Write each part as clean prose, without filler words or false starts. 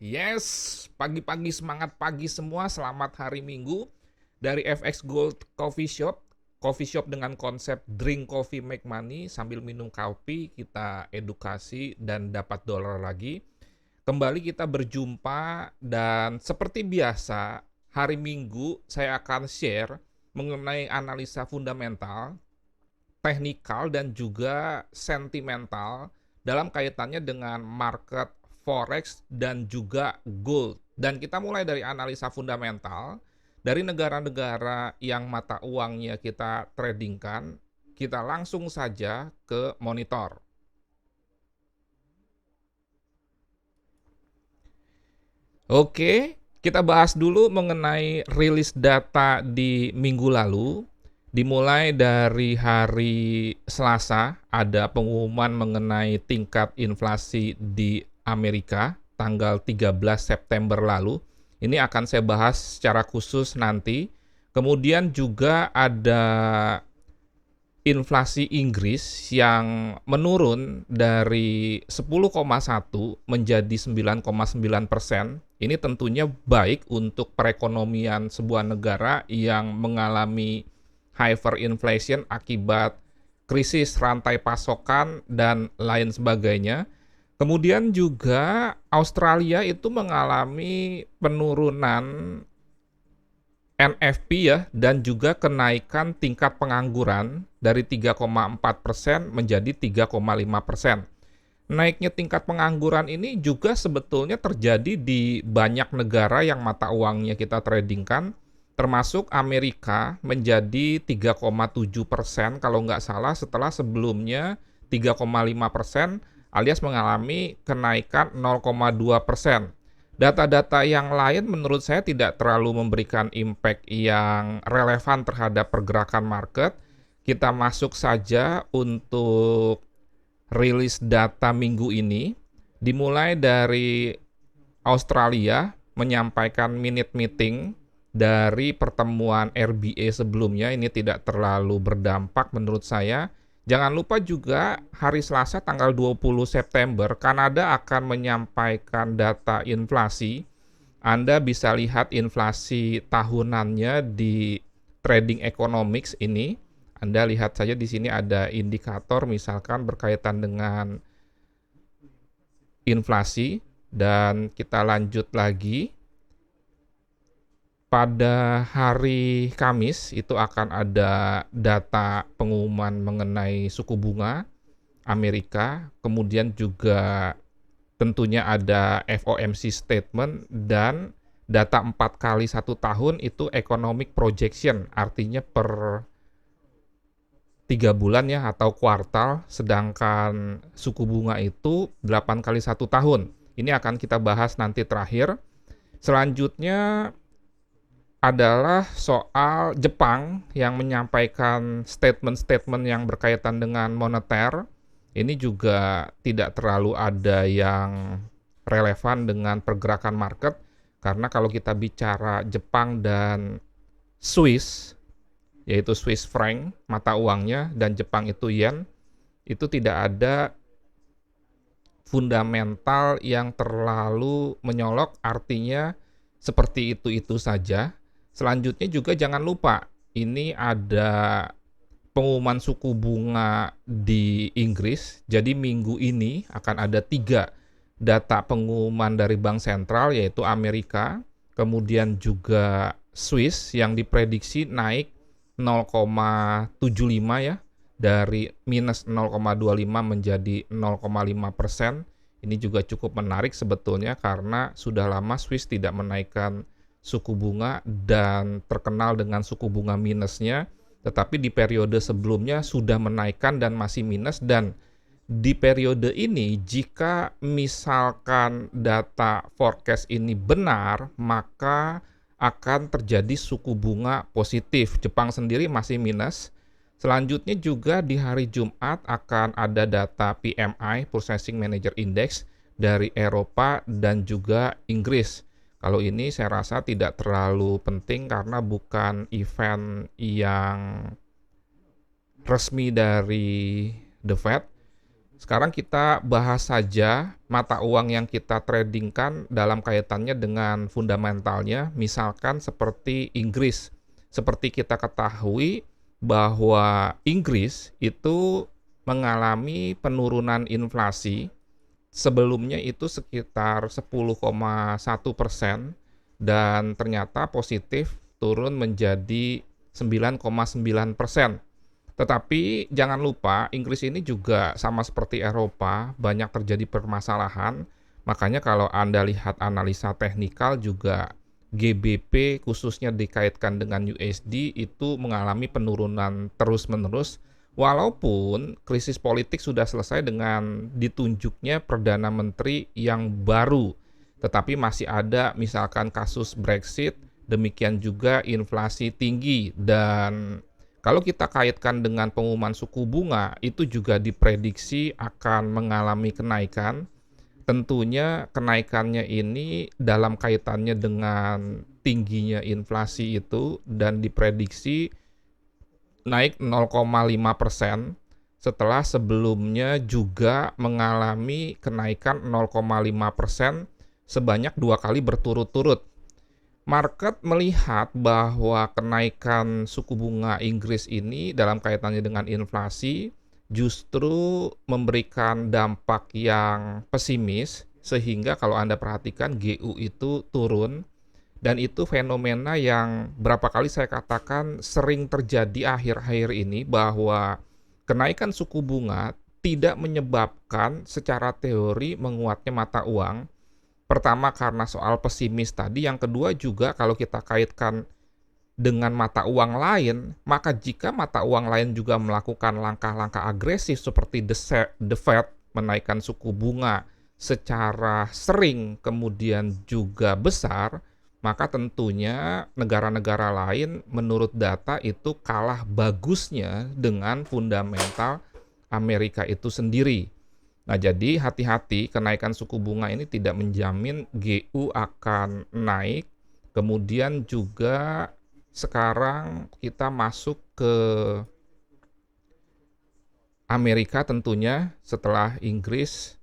Yes, pagi-pagi semangat pagi semua, selamat hari Minggu dari FX Gold Coffee Shop. Coffee shop dengan konsep drink coffee make money, sambil minum kopi kita edukasi dan dapat dolar lagi. Kembali kita berjumpa dan seperti biasa, hari Minggu saya akan share mengenai analisa fundamental, teknikal dan juga sentimental dalam kaitannya dengan market forex dan juga gold. Dan kita mulai dari analisa fundamental dari negara-negara yang mata uangnya kita tradingkan, kita langsung saja ke monitor. Oke, kita bahas dulu mengenai rilis data di minggu lalu. Dimulai dari hari Selasa, ada pengumuman mengenai tingkat inflasi di Amerika tanggal 13 September lalu. Ini akan saya bahas secara khusus nanti. Kemudian juga ada inflasi Inggris yang menurun dari 10,1 menjadi 9,9%. Ini tentunya baik untuk perekonomian sebuah negara yang mengalami hyperinflation akibat krisis rantai pasokan dan lain sebagainya. Kemudian juga Australia itu mengalami penurunan NFP ya, dan juga kenaikan tingkat pengangguran dari 3,4% menjadi 3,5%. Naiknya tingkat pengangguran ini juga sebetulnya terjadi di banyak negara yang mata uangnya kita tradingkan, termasuk Amerika menjadi 3,7% kalau nggak salah setelah sebelumnya 3,5% alias mengalami kenaikan 0,2%. Data-data yang lain menurut saya tidak terlalu memberikan impact yang relevan terhadap pergerakan market. Kita masuk saja untuk rilis data minggu ini. Dimulai dari Australia menyampaikan minute meeting dari pertemuan RBA sebelumnya. Ini tidak terlalu berdampak menurut saya. Jangan lupa juga hari Selasa tanggal 20 September, Kanada akan menyampaikan data inflasi. Anda bisa lihat inflasi tahunannya di Trading Economics ini. Anda lihat saja di sini ada indikator misalkan berkaitan dengan inflasi, dan kita lanjut lagi. Pada hari Kamis itu akan ada data pengumuman mengenai suku bunga Amerika, kemudian juga tentunya ada FOMC statement dan data 4 kali 1 tahun itu economic projection, artinya per 3 bulan ya atau kuartal, sedangkan suku bunga itu 8 kali 1 tahun. Ini akan kita bahas nanti terakhir. Selanjutnya adalah soal Jepang yang menyampaikan statement-statement yang berkaitan dengan moneter. Ini juga tidak terlalu ada yang relevan dengan pergerakan market, karena kalau kita bicara Jepang dan Swiss, yaitu Swiss franc, mata uangnya, dan Jepang itu yen, itu tidak ada fundamental yang terlalu menyolok, artinya seperti itu saja. Selanjutnya juga jangan lupa, ini ada pengumuman suku bunga di Inggris. Jadi minggu ini akan ada 3 data pengumuman dari Bank Sentral, yaitu Amerika, kemudian juga Swiss yang diprediksi naik 0,75 ya, dari minus 0,25 menjadi 0,5%. Ini juga cukup menarik sebetulnya karena sudah lama Swiss tidak menaikkan suku bunga dan terkenal dengan suku bunga minusnya, tetapi di periode sebelumnya sudah menaikkan dan masih minus. Dan di periode ini jika misalkan data forecast ini benar, maka akan terjadi suku bunga positif. Jepang sendiri masih minus. Selanjutnya juga di hari Jumat akan ada data PMI, Purchasing Manager Index, dari Eropa dan juga Inggris. Kalau ini saya rasa tidak terlalu penting karena bukan event yang resmi dari The Fed. Sekarang kita bahas saja mata uang yang kita tradingkan dalam kaitannya dengan fundamentalnya, misalkan seperti Inggris. Seperti kita ketahui bahwa Inggris itu mengalami penurunan inflasi. Sebelumnya itu sekitar 10,1% dan ternyata positif turun menjadi 9,9%. Tetapi jangan lupa Inggris ini juga sama seperti Eropa, banyak terjadi permasalahan. Makanya kalau Anda lihat analisa teknikal juga GBP khususnya dikaitkan dengan USD itu mengalami penurunan terus-menerus. Walaupun krisis politik sudah selesai dengan ditunjuknya Perdana Menteri yang baru, tetapi masih ada misalkan kasus Brexit, demikian juga inflasi tinggi, dan kalau kita kaitkan dengan pengumuman suku bunga, itu juga diprediksi akan mengalami kenaikan. Tentunya kenaikannya ini dalam kaitannya dengan tingginya inflasi itu dan diprediksi naik 0,5% setelah sebelumnya juga mengalami kenaikan 0,5% sebanyak 2 kali berturut-turut. Market melihat bahwa kenaikan suku bunga Inggris ini dalam kaitannya dengan inflasi justru memberikan dampak yang pesimis, sehingga kalau Anda perhatikan GU itu turun. Dan itu fenomena yang berapa kali saya katakan sering terjadi akhir-akhir ini, bahwa kenaikan suku bunga tidak menyebabkan secara teori menguatnya mata uang. Pertama karena soal pesimis tadi, yang kedua juga kalau kita kaitkan dengan mata uang lain, maka jika mata uang lain juga melakukan langkah-langkah agresif seperti the Fed menaikkan suku bunga secara sering kemudian juga besar, maka tentunya negara-negara lain menurut data itu kalah bagusnya dengan fundamental Amerika itu sendiri. Nah, jadi hati-hati, kenaikan suku bunga ini tidak menjamin GU akan naik. Kemudian juga sekarang kita masuk ke Amerika tentunya setelah Inggris.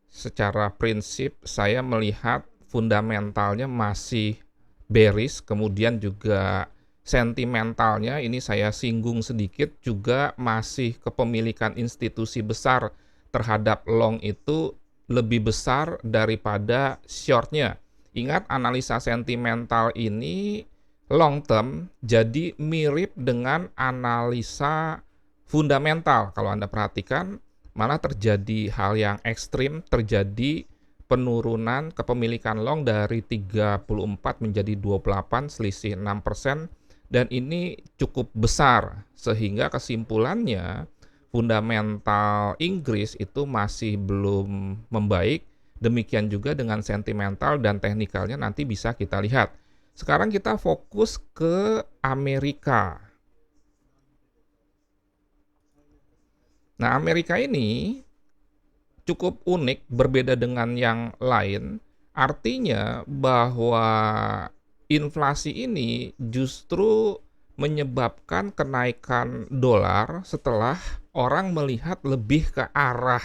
Secara prinsip saya melihat fundamentalnya masih bearish, kemudian juga sentimentalnya ini saya singgung sedikit juga masih kepemilikan institusi besar terhadap long itu lebih besar daripada shortnya. Ingat analisa sentimental ini long term, jadi mirip dengan analisa fundamental. Kalau Anda perhatikan, malah terjadi hal yang ekstrim, terjadi penurunan kepemilikan long dari 34 menjadi 28, selisih 6%, dan ini cukup besar, sehingga kesimpulannya fundamental Inggris itu masih belum membaik. Demikian juga dengan sentimental dan teknikalnya nanti bisa kita lihat. Sekarang kita fokus ke Amerika. Nah, Amerika ini cukup unik, berbeda dengan yang lain. Artinya bahwa inflasi ini justru menyebabkan kenaikan dolar setelah orang melihat lebih ke arah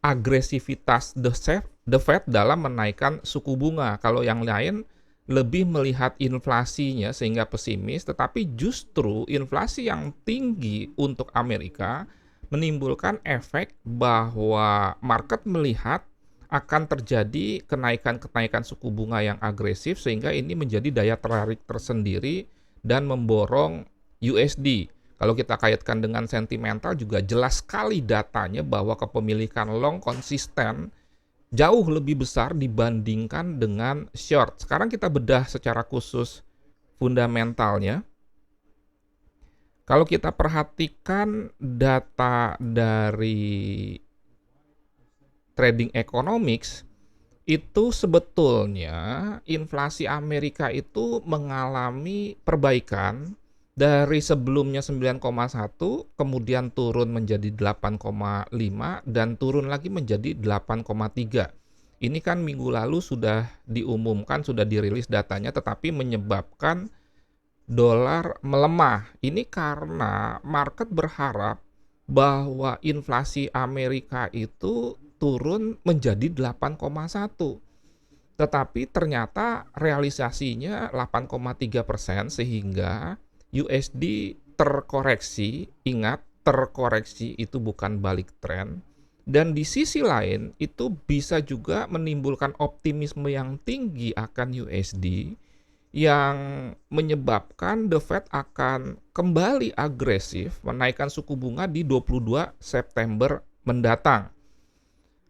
agresivitas the Fed dalam menaikkan suku bunga. Kalau yang lain lebih melihat inflasinya sehingga pesimis, tetapi justru inflasi yang tinggi untuk Amerika menimbulkan efek bahwa market melihat akan terjadi kenaikan-kenaikan suku bunga yang agresif, sehingga ini menjadi daya tarik tersendiri dan memborong USD. Kalau kita kaitkan dengan sentimental juga jelas sekali datanya bahwa kepemilikan long konsisten jauh lebih besar dibandingkan dengan short. Sekarang kita bedah secara khusus fundamentalnya. Kalau kita perhatikan data dari Trading Economics, itu sebetulnya inflasi Amerika itu mengalami perbaikan dari sebelumnya 9,1, kemudian turun menjadi 8,5, dan turun lagi menjadi 8,3. Ini kan minggu lalu sudah diumumkan, sudah dirilis datanya, tetapi menyebabkan dolar melemah. Ini karena market berharap bahwa inflasi Amerika itu turun menjadi 8,1. Tetapi ternyata realisasinya 8,3% sehingga USD terkoreksi, ingat terkoreksi itu bukan balik tren. Dan di sisi lain itu bisa juga menimbulkan optimisme yang tinggi akan USD yang menyebabkan The Fed akan kembali agresif menaikkan suku bunga di 22 September mendatang.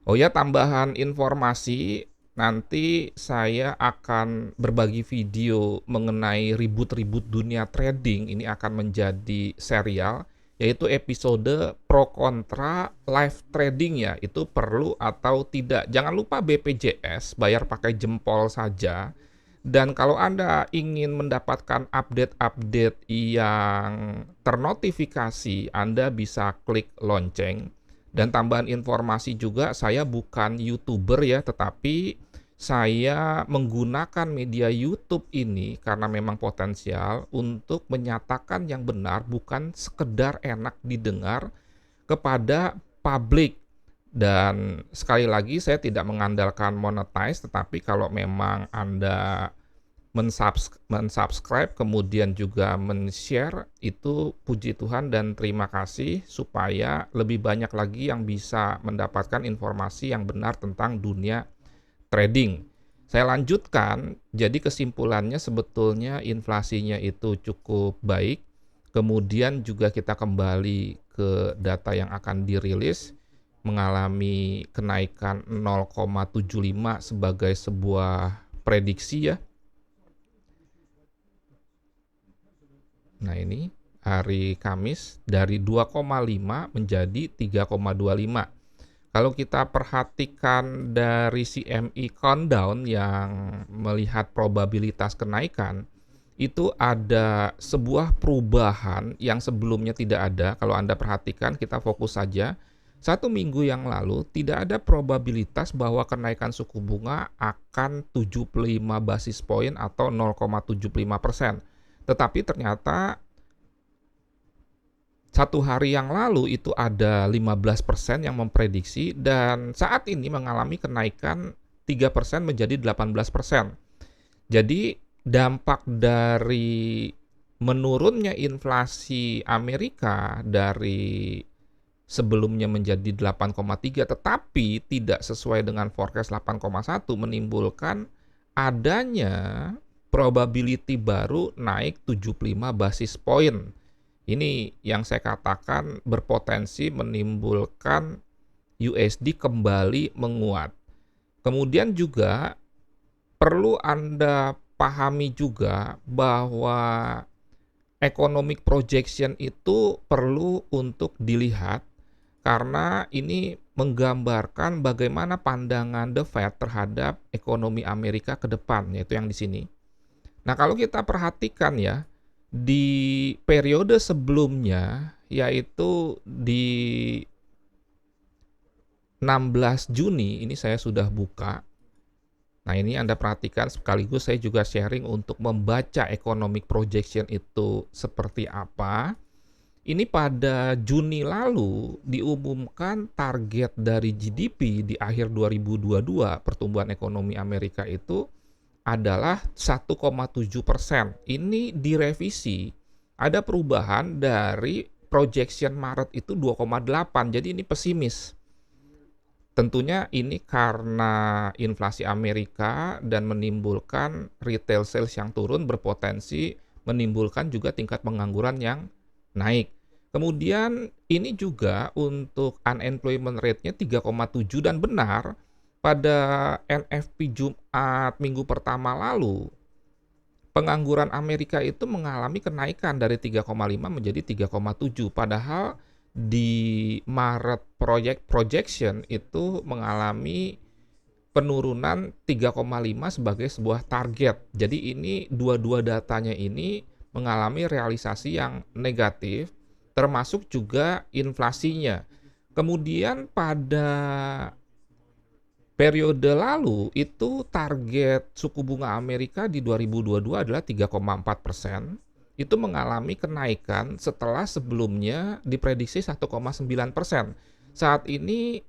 Oh ya, tambahan informasi, nanti saya akan berbagi video mengenai ribut-ribut dunia trading. Ini akan menjadi serial, yaitu episode pro kontra live trading ya, itu perlu atau tidak. Jangan lupa BPJS, bayar pakai jempol saja. Dan kalau Anda ingin mendapatkan update-update yang ternotifikasi, Anda bisa klik lonceng. Dan tambahan informasi juga, saya bukan YouTuber ya, tetapi saya menggunakan media YouTube ini karena memang potensial untuk menyatakan yang benar, bukan sekedar enak didengar kepada publik. Dan sekali lagi saya tidak mengandalkan monetize, tetapi kalau memang Anda mensubscribe kemudian juga men-share, itu puji Tuhan dan terima kasih supaya lebih banyak lagi yang bisa mendapatkan informasi yang benar tentang dunia trading. Saya lanjutkan, jadi kesimpulannya sebetulnya inflasinya itu cukup baik. Kemudian juga kita kembali ke data yang akan dirilis, mengalami kenaikan 0,75 sebagai sebuah prediksi ya. Nah ini hari Kamis dari 2,5 menjadi 3,25. Kalau kita perhatikan dari CME Countdown yang melihat probabilitas kenaikan, itu ada sebuah perubahan yang sebelumnya tidak ada. Kalau Anda perhatikan, kita fokus saja. 1 minggu yang lalu tidak ada probabilitas bahwa kenaikan suku bunga akan 75 basis point atau 0,75%. Tetapi ternyata 1 hari yang lalu itu ada 15% yang memprediksi dan saat ini mengalami kenaikan 3% menjadi 18%. Jadi dampak dari menurunnya inflasi Amerika dari sebelumnya menjadi 8,3 tetapi tidak sesuai dengan forecast 8,1 menimbulkan adanya probability baru naik 75 basis point. Ini yang saya katakan berpotensi menimbulkan USD kembali menguat. Kemudian juga perlu Anda pahami juga bahwa economic projection itu perlu untuk dilihat karena ini menggambarkan bagaimana pandangan The Fed terhadap ekonomi Amerika ke depan, yaitu yang di sini. Nah, kalau kita perhatikan ya, di periode sebelumnya, yaitu di 16 Juni, ini saya sudah buka. Nah, ini Anda perhatikan sekaligus saya juga sharing untuk membaca economic projection itu seperti apa. Ini pada Juni lalu diumumkan target dari GDP di akhir 2022 pertumbuhan ekonomi Amerika itu adalah 1,7%. Ini direvisi. Ada perubahan dari projection Maret itu 2,8. Jadi ini pesimis. Tentunya ini karena inflasi Amerika dan menimbulkan retail sales yang turun berpotensi menimbulkan juga tingkat pengangguran yang naik. Kemudian ini juga untuk unemployment rate-nya 3,7 dan benar pada NFP Jumat minggu pertama lalu pengangguran Amerika itu mengalami kenaikan dari 3,5 menjadi 3,7 padahal di Maret projection itu mengalami penurunan 3,5 sebagai sebuah target. Jadi ini dua-dua datanya ini mengalami realisasi yang negatif, termasuk juga inflasinya. Kemudian pada periode lalu itu target suku bunga Amerika di 2022 adalah 3,4%. itu mengalami kenaikan setelah sebelumnya diprediksi 1,9%. Saat ini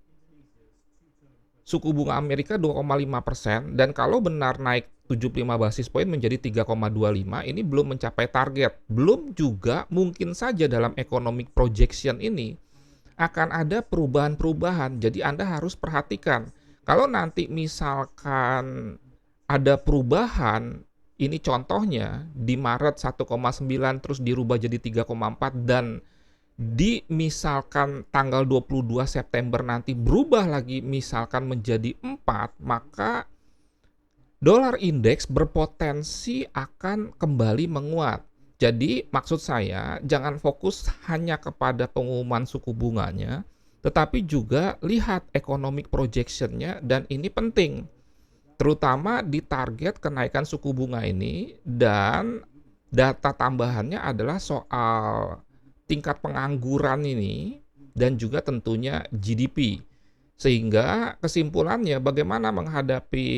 suku bunga Amerika 2,5% dan kalau benar naik 75 basis poin menjadi 3,25, ini belum mencapai target. Belum juga mungkin saja dalam economic projection ini akan ada perubahan-perubahan. Jadi Anda harus perhatikan. Kalau nanti misalkan ada perubahan, ini contohnya di Maret 1,9 terus dirubah jadi 3,4 dan di misalkan tanggal 22 September nanti berubah lagi misalkan menjadi 4, maka dolar indeks berpotensi akan kembali menguat. Jadi maksud saya jangan fokus hanya kepada pengumuman suku bunganya, tetapi juga lihat economic projection-nya dan ini penting. Terutama di target kenaikan suku bunga ini dan data tambahannya adalah soal tingkat pengangguran ini dan juga tentunya GDP. Sehingga kesimpulannya bagaimana menghadapi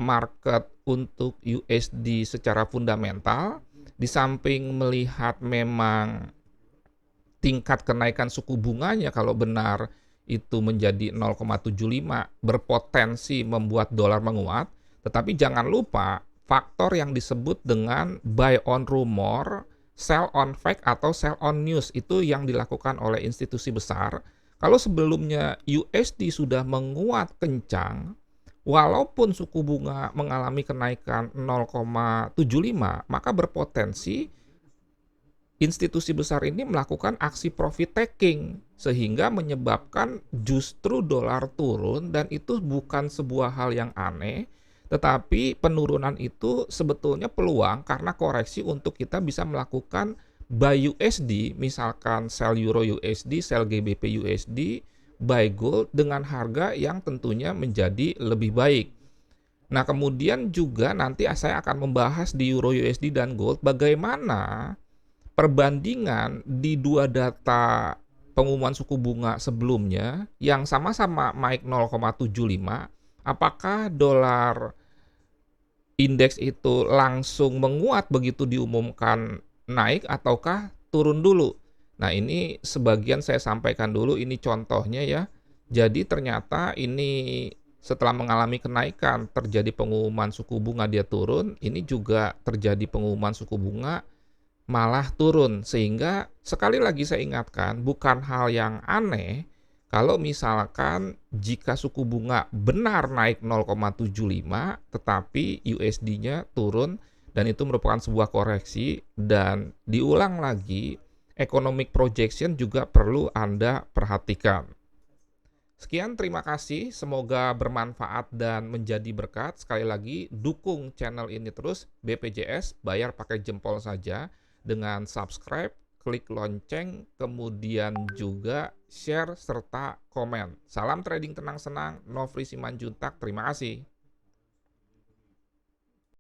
market untuk USD secara fundamental di samping melihat memang tingkat kenaikan suku bunganya kalau benar itu menjadi 0,75 berpotensi membuat dolar menguat, tetapi jangan lupa faktor yang disebut dengan buy on rumor, sell on fact atau sell on news itu yang dilakukan oleh institusi besar. Kalau sebelumnya USD sudah menguat kencang, walaupun suku bunga mengalami kenaikan 0,75, maka berpotensi institusi besar ini melakukan aksi profit taking sehingga menyebabkan justru dolar turun dan itu bukan sebuah hal yang aneh, tetapi penurunan itu sebetulnya peluang karena koreksi untuk kita bisa melakukan buy USD, misalkan sell Euro USD, sell GBP USD, buy gold dengan harga yang tentunya menjadi lebih baik. Nah, kemudian juga nanti saya akan membahas di Euro USD dan gold bagaimana perbandingan di dua data pengumuman suku bunga sebelumnya yang sama-sama naik 0,75, apakah dolar indeks itu langsung menguat begitu diumumkan naik ataukah turun dulu. Nah, ini sebagian saya sampaikan dulu, ini contohnya ya. Jadi ternyata ini setelah mengalami kenaikan terjadi pengumuman suku bunga dia turun, ini juga terjadi pengumuman suku bunga malah turun. Sehingga sekali lagi saya ingatkan, bukan hal yang aneh kalau misalkan jika suku bunga benar naik 0,75 tetapi USD-nya turun dan itu merupakan sebuah koreksi dan diulang lagi, economic projection juga perlu Anda perhatikan. Sekian, terima kasih. Semoga bermanfaat dan menjadi berkat. Sekali lagi, dukung channel ini terus. BPJS, bayar pakai jempol saja dengan subscribe, klik lonceng, kemudian juga share serta komen. Salam trading tenang senang, Nofri Simanjuntak. Terima kasih.